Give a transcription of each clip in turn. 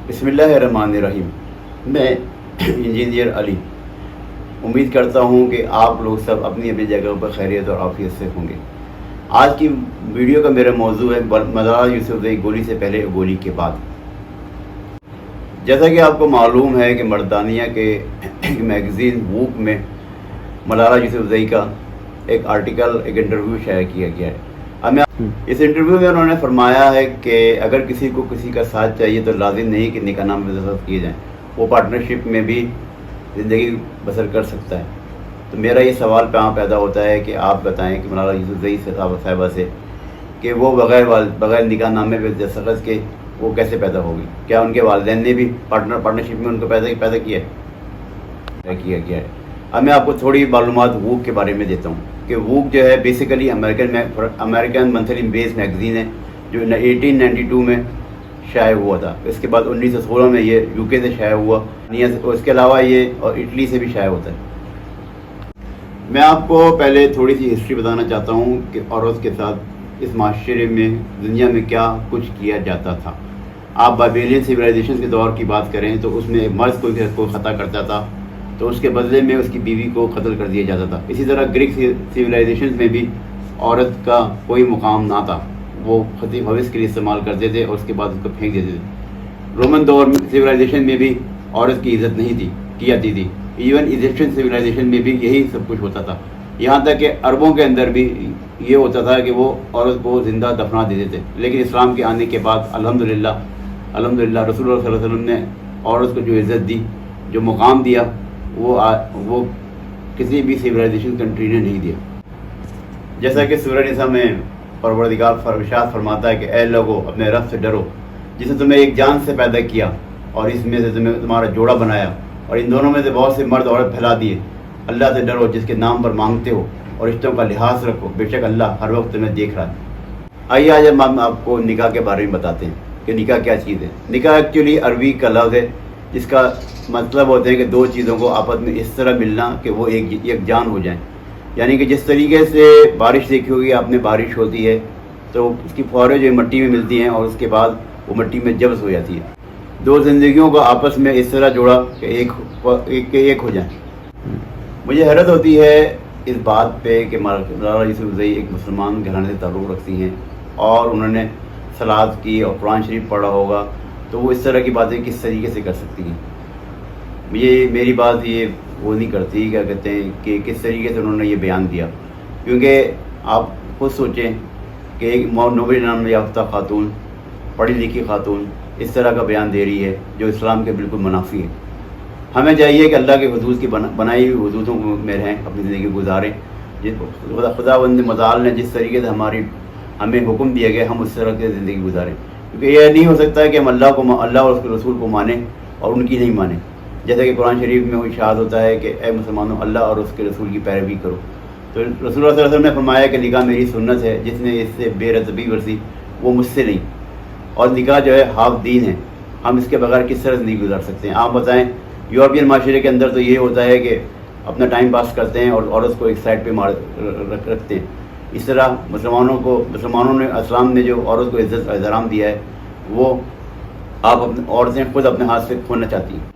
بسم اللہ الرحمن الرحیم۔ میں انجینئر علی امید کرتا ہوں کہ آپ لوگ سب اپنی اپنی جگہوں پر خیریت اور عافیت سے ہوں گے۔ آج کی ویڈیو کا میرا موضوع ہے ملالہ یوسفزئی گولی سے پہلے گولی کے بعد۔ جیسا کہ آپ کو معلوم ہے کہ برطانیہ کے میگزین ووک میں ملالہ یوسفزئی کا ایک آرٹیکل، ایک انٹرویو شائع کیا گیا ہے۔ اس انٹرویو میں انہوں نے فرمایا ہے کہ اگر کسی کو کسی کا ساتھ چاہیے تو لازم نہیں کہ نکاح نامے دستخط کیے جائیں، وہ پارٹنرشپ میں بھی زندگی بسر کر سکتا ہے۔ تو میرا یہ سوال پیدا ہوتا ہے کہ آپ بتائیں کہ ملالہ یوسفزئی صاحبہ سے کہ وہ بغیر نکاح نامے پہ دستخط کے وہ کیسے پیدا ہوگی؟ کیا ان کے والدین نے بھی پارٹنرشپ میں ان کو پیدا کیا ہے؟ اب میں آپ کو تھوڑی معلومات ووک کے بارے میں دیتا ہوں کہ ووک جو ہے بیسیکلی امریکن منتھلی بیس میگزین ہے جو 1892 میں شائع ہوا تھا۔ اس کے بعد 1916 میں یہ UK سے شائع ہوا، اور اس کے علاوہ یہ اور اٹلی سے بھی شائع ہوتا ہے۔ میں آپ کو پہلے تھوڑی سی ہسٹری بتانا چاہتا ہوں کہ عورت کے ساتھ اس معاشرے میں، دنیا میں کیا کچھ کیا جاتا تھا۔ آپ بابیلین سویلائزیشن کے دور کی بات کریں تو اس میں ایک مرد کوئی خطا کرتا تھا تو اس کے بدلے میں اس کی بیوی کو قتل کر دیا جاتا تھا۔ اسی طرح گریک سویلائزیشن میں بھی عورت کا کوئی مقام نہ تھا، وہ حوث کے لیے استعمال کرتے تھے اور اس کے بعد اس کو پھینک دیتے تھے۔ رومن دور سویلائزیشن میں بھی عورت کی عزت نہیں تھی کی جاتی تھی۔ ایون ایجپشین سویلائزیشن میں بھی یہی سب کچھ ہوتا تھا، یہاں تک کہ عربوں کے اندر بھی یہ ہوتا تھا کہ وہ عورت کو زندہ دفنا دیتے تھے۔ لیکن اسلام کے آنے کے بعد الحمدللہ رسول اللہ صلی اللہ علیہ وسلم نے عورت کو جو عزت دی، جو مقام دیا، وہ کسی بھی سویلائزیشن کنٹری نے نہیں دیا۔ جیسا کہ سورہ نساء میں پروردگار ارشاد فرماتا ہے کہ اے لوگو اپنے رب سے ڈرو جس نے تمہیں ایک جان سے پیدا کیا اور اس میں سے تمہارا جوڑا بنایا اور ان دونوں میں سے بہت سے مرد عورت پھیلا دیے۔ اللہ سے ڈرو جس کے نام پر مانگتے ہو اور رشتوں کا لحاظ رکھو، بے شک اللہ ہر وقت تمہیں دیکھ رہا ہے۔ آئیے آج ہم آپ کو نکاح کے بارے میں بتاتے ہیں کہ نکاح کیا چیز ہے۔ نکاح ایکچولی عربی کا لفظ ہے جس کا مطلب ہوتا ہے کہ دو چیزوں کو آپس میں اس طرح ملنا کہ وہ ایک جان ہو جائیں۔ یعنی کہ جس طریقے سے بارش دیکھی ہوگی آپ نے، بارش ہوتی ہے تو اس کی فواریں جو مٹی میں ملتی ہیں اور اس کے بعد وہ مٹی میں جبس ہو جاتی ہے۔ دو زندگیوں کو آپس میں اس طرح جوڑا کہ ایک ہو جائیں۔ مجھے حیرت ہوتی ہے اس بات پہ کہ ملالہ یوسفزئی ایک مسلمان گھرانے سے تعلق رکھتی ہیں اور انہوں نے سلاد کی اور قرآن شریف پڑھا ہوگا، تو وہ اس طرح کی باتیں کس طریقے سے کر سکتی ہیں؟ میری بات یہ وہ نہیں کرتی، کیا کہتے ہیں کہ کس طریقے سے انہوں نے یہ بیان دیا، کیونکہ آپ خود سوچیں کہ ایک نوبل انعام یافتہ خاتون، پڑھی لکھی خاتون اس طرح کا بیان دے رہی ہے جو اسلام کے بالکل منافی ہے۔ ہمیں چاہیے کہ اللہ کے حدود کی بنائی ہوئی حدودوں میں رہیں، اپنی زندگی گزاریں۔ خداوند متعال نے جس طریقے سے ہمیں حکم دیا گیا ہم اس طرح کی زندگی گزاریں، کیونکہ یہ نہیں ہو سکتا ہے کہ ہم اللہ اور اس کے رسول کو مانیں اور ان کی نہیں مانیں۔ جیسا کہ قرآن شریف میں وہ ارشاد ہوتا ہے کہ اے مسلمانوں اللہ اور اس کے رسول کی پیروی کرو، تو رسول اللہ صلی اللہ علیہ وسلم نے فرمایا کہ نکاح میری سنت ہے، جس نے اس سے بے رتبی ورزی وہ مجھ سے نہیں، اور نکاح جو ہے ہاف دین ہے، ہم اس کے بغیر کس طرح زندگی گزار سکتے ہیں؟ آپ بتائیں، یورپین معاشرے کے اندر تو یہ ہوتا ہے کہ اپنا ٹائم پاس کرتے ہیں اور عورت کو ایک سائڈ پہ رکھتے ہیں۔ اس طرح مسلمانوں نے، اسلام نے جو عورت کو عزت احترام دیا ہے وہ عورتیں خود اپنے ہاتھ سے کھونا چاہتی ہیں۔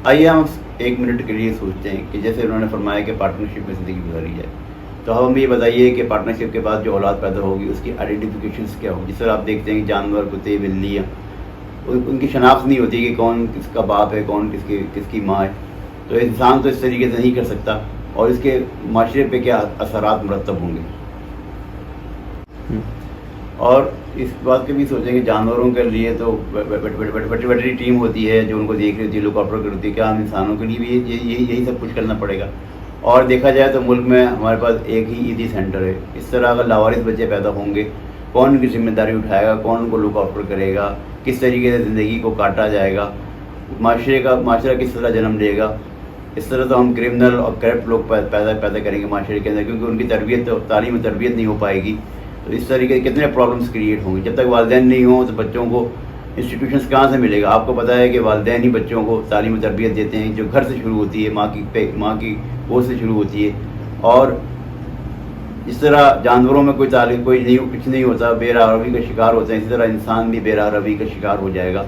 آئیے ہم ایک منٹ کے لیے سوچتے ہیں کہ جیسے انہوں نے فرمایا کہ پارٹنرشپ میں زندگی گزاری جائے، تو ہم یہ بتائیے کہ پارٹنرشپ کے بعد جو اولاد پیدا ہوگی اس کی آئیڈینٹیفیکیشنس کیا ہوگی؟ جس طرح آپ دیکھتے ہیں کہ جانور، کتے، بلیاں، ان کی شناخت نہیں ہوتی کہ کون کس کا باپ ہے، کون کس کی ماں ہے۔ تو انسان تو اس طریقے سے نہیں کر سکتا، اور اس کے معاشرے پہ کیا اثرات مرتب ہوں گے؟ اور اس بات کے بھی سوچیں کہ جانوروں کے لیے تو ویٹرنری ٹیم ہوتی ہے جو ان کو دیکھ رہی ہوتی ہے، لک آفٹر کرتی ہے، کیا ہم انسانوں کے لیے بھی یہی سب کچھ کرنا پڑے گا؟ اور دیکھا جائے تو ملک میں ہمارے پاس ایک ہی عیدی سینٹر ہے۔ اس طرح اگر لاوارث بچے پیدا ہوں گے، کون ان کی ذمہ داری اٹھائے گا؟ کون ان کو لک آفٹر کرے گا؟ کس طریقے سے زندگی کو کاٹا جائے گا؟ معاشرہ کس طرح جنم لے گا؟ اس طرح تو ہم کرمنل اور کرپٹ لوگ پیدا کریں گے معاشرے کے اندر، کیونکہ ان کی تربیت، تعلیم و تربیت نہیں ہو پائے گی۔ تو اس طریقے سے کتنے پرابلمس کریٹ ہوں گے۔ جب تک والدین نہیں ہوں تو بچوں کو انسٹیٹیوشنس کہاں سے ملے گا؟ آپ کو پتہ ہے کہ والدین ہی بچوں کو تعلیم و تربیت دیتے ہیں، جو گھر سے شروع ہوتی ہے، ماں کی گود سے شروع ہوتی ہے۔ اور اس طرح جانوروں میں کچھ نہیں ہوتا، بے راہ روی کا شکار ہوتے ہیں، اسی طرح انسان بھی بے راہ روی کا شکار ہو جائے گا۔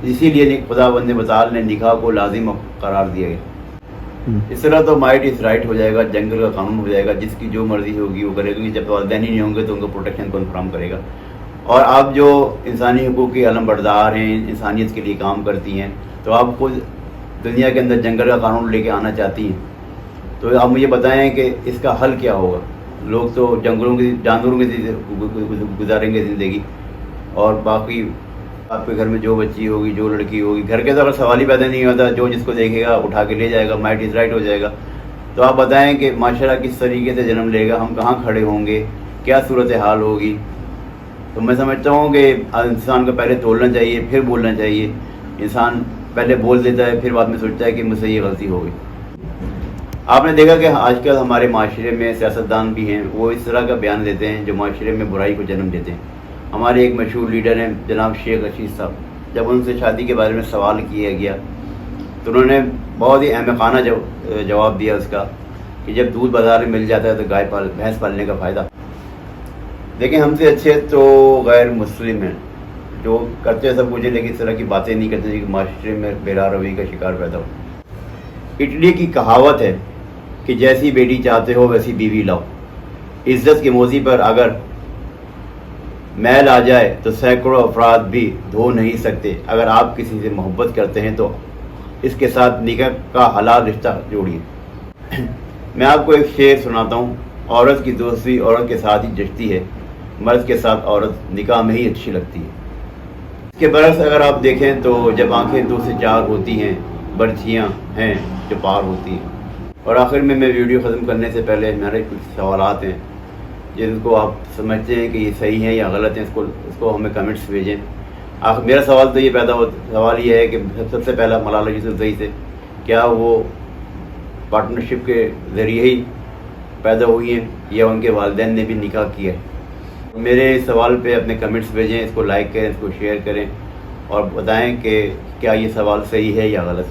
اسی لیے خداوند متعال نے نکاح کو لازم قرار دیا گیا۔ اس طرح تو مائٹ از رائٹ ہو جائے گا، جنگل کا قانون ہو جائے گا، جس کی جو مرضی ہوگی وہ کرے گا، جب والدین ہی نہیں ہوں گے تو ان کو پروٹیکشن کون فراہم کرے گا۔ اور آپ جو انسانی حقوق کی علم بردار ہیں، انسانیت کے لیے کام کرتی ہیں، تو آپ خود دنیا کے اندر جنگل کا قانون لے کے آنا چاہتی ہیں، تو آپ مجھے بتائیں کہ اس کا حل کیا ہوگا؟ لوگ تو جنگلوں کی جانوروں کی گزاریں گے زندگی، اور باقی آپ کے گھر میں جو بچی ہوگی، جو لڑکی ہوگی، گھر کے تو اگر سوال ہی پیدا نہیں ہوتا، جو جس کو دیکھے گا اٹھا کے لے جائے گا، مائٹ از رائٹ ہو جائے گا۔ تو آپ بتائیں کہ معاشرہ کس طریقے سے جنم لے گا، ہم کہاں کھڑے ہوں گے، کیا صورتحال ہوگی؟ تو میں سمجھتا ہوں کہ انسان کو پہلے تولنا چاہیے، پھر بولنا چاہیے۔ انسان پہلے بول دیتا ہے، پھر بعد میں سوچتا ہے کہ مجھ سے یہ غلطی ہو گئی۔ آپ نے دیکھا کہ آج کل ہمارے معاشرے میں سیاستدان بھی ہیں، وہ اس طرح کا بیان دیتے ہیں جو معاشرے میں برائی کو جنم دیتے ہیں۔ ہمارے ایک مشہور لیڈر ہیں جناب شیخ رشید صاحب، جب ان سے شادی کے بارے میں سوال کیا گیا تو انہوں نے بہت ہی احمقانہ جواب دیا اس کا کہ جب دودھ بازار میں مل جاتا ہے تو بھینس پالنے کا فائدہ۔ لیکن ہم سے اچھے تو غیر مسلم ہیں جو کرتے سب کچھ، لیکن اس طرح کی باتیں نہیں کرتے کہ معاشرے میں بلا روی کا شکار پیدا ہو۔ اٹلی کی کہاوت ہے کہ جیسی بیٹی چاہتے ہو ویسی بیوی لاؤ۔ عزت کے موضوع پر اگر میل آ جائے تو سینکڑوں افراد بھی دھو نہیں سکتے۔ اگر آپ کسی سے محبت کرتے ہیں تو اس کے ساتھ نکاح کا حلال رشتہ جوڑیے۔ میں آپ کو ایک شعر سناتا ہوں۔ عورت کی دوستی عورت کے ساتھ ہی جچتی ہے، مرد کے ساتھ عورت نکاح میں ہی اچھی لگتی ہے۔ اس کے برعکس اگر آپ دیکھیں تو جب آنکھیں 2 سے 4 ہوتی ہیں، برچیاں ہیں جو پار ہوتی ہیں۔ اور آخر میں ویڈیو ختم کرنے سے پہلے میرے کچھ سوالات ہیں جن کو آپ سمجھتے ہیں کہ یہ صحیح ہیں یا غلط ہیں، اس کو ہمیں کمنٹس بھیجیں۔ میرا سوال تو یہ سوال یہ ہے کہ سب سے پہلا ملالہ یوسفزئی سے کیا وہ پارٹنرشپ کے ذریعے ہی پیدا ہوئی ہیں یا ان کے والدین نے بھی نکاح کیا ہے؟ میرے سوال پہ اپنے کمنٹس بھیجیں، اس کو لائک کریں، اس کو شیئر کریں اور بتائیں کہ کیا یہ سوال صحیح ہے یا غلط۔